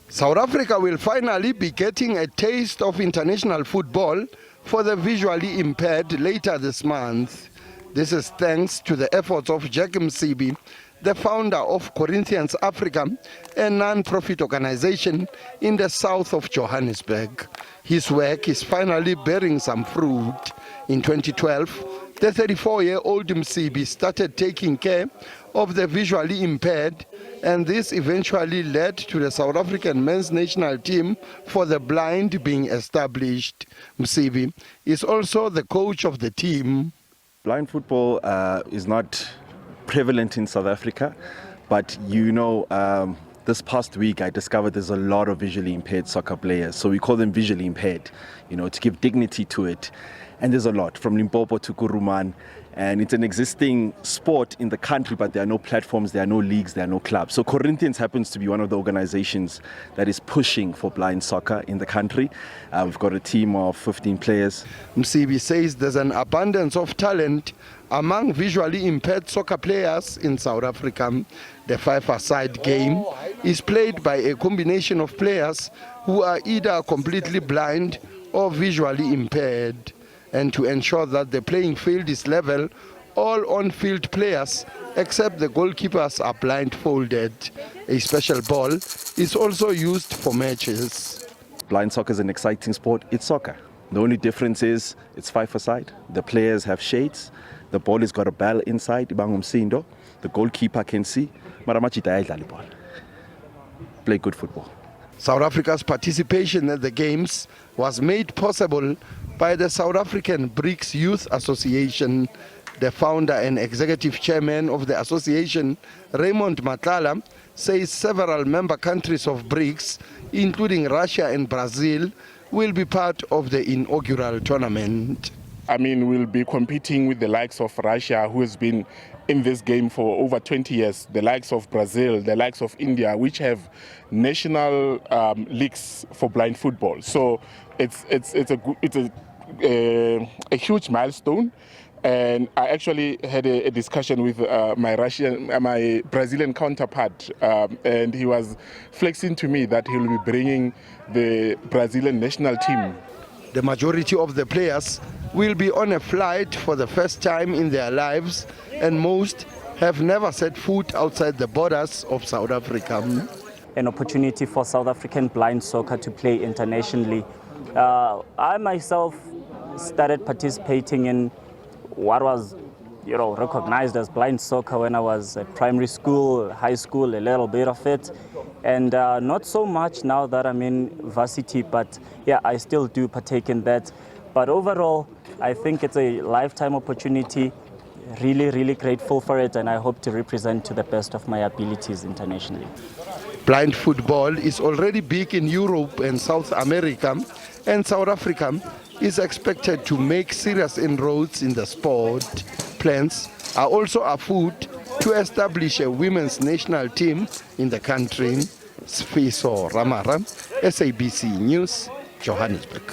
South Africa will finally be getting a taste of international football for the visually impaired later this month. This is thanks to the efforts of Jack Msibi, the founder of Corinthians Africa, a non-profit organization in the south of Johannesburg. His work is finally bearing some fruit. In 2012, the 34-year-old Msibi started taking care of the visually impaired, and this eventually led to the South African men's national team for the blind being established. Msibi is also the coach of the team. Blind football is not prevalent in South Africa, but this past week I discovered there's a lot of visually impaired soccer players. So we call them visually impaired, to give dignity to it. And there's a lot, from Limpopo to Kuruman. And it's an existing sport in the country, but there are no platforms, there are no leagues, there are no clubs. So Corinthians happens to be one of the organizations that is pushing for blind soccer in the country. We've got a team of 15 players. Msibi says there's an abundance of talent among visually impaired soccer players in South Africa. The five-a-side game is played by a combination of players who are either completely blind or visually impaired. And to ensure that the playing field is level, all on-field players, except the goalkeepers, are blindfolded. A special ball is also used for matches. Blind soccer is an exciting sport. It's soccer. The only difference is it's five-a-side. The players have shades. The ball has got a bell inside. The goalkeeper can see. Play good football. South Africa's participation at the Games was made possible by the South African BRICS Youth Association. The founder and executive chairman of the association, Raymond Matlala, says several member countries of BRICS, including Russia and Brazil, will be part of the inaugural tournament. We'll be competing with the likes of Russia, who has been in this game for over 20 years, the likes of Brazil, the likes of India, which have national leagues for blind football. So it's a huge milestone. And I actually had a discussion with my Brazilian counterpart, and he was flexing to me that he will be bringing the Brazilian national team. The majority of the players will be on a flight for the first time in their lives, and most have never set foot outside the borders of South Africa. An opportunity for South African blind soccer to play internationally. I myself started participating in what was recognized as blind soccer when I was at primary school, high school, a little bit of it. And not so much now that I'm in varsity, but yeah, I still do partake in that. But overall, I think it's a lifetime opportunity. Really, really grateful for it, and I hope to represent to the best of my abilities internationally. Blind football is already big in Europe and South America, and South Africa is expected to make serious inroads in the sport. Plans are also afoot to establish a women's national team in the country. Sfiso Ramara, SABC News, Johannesburg.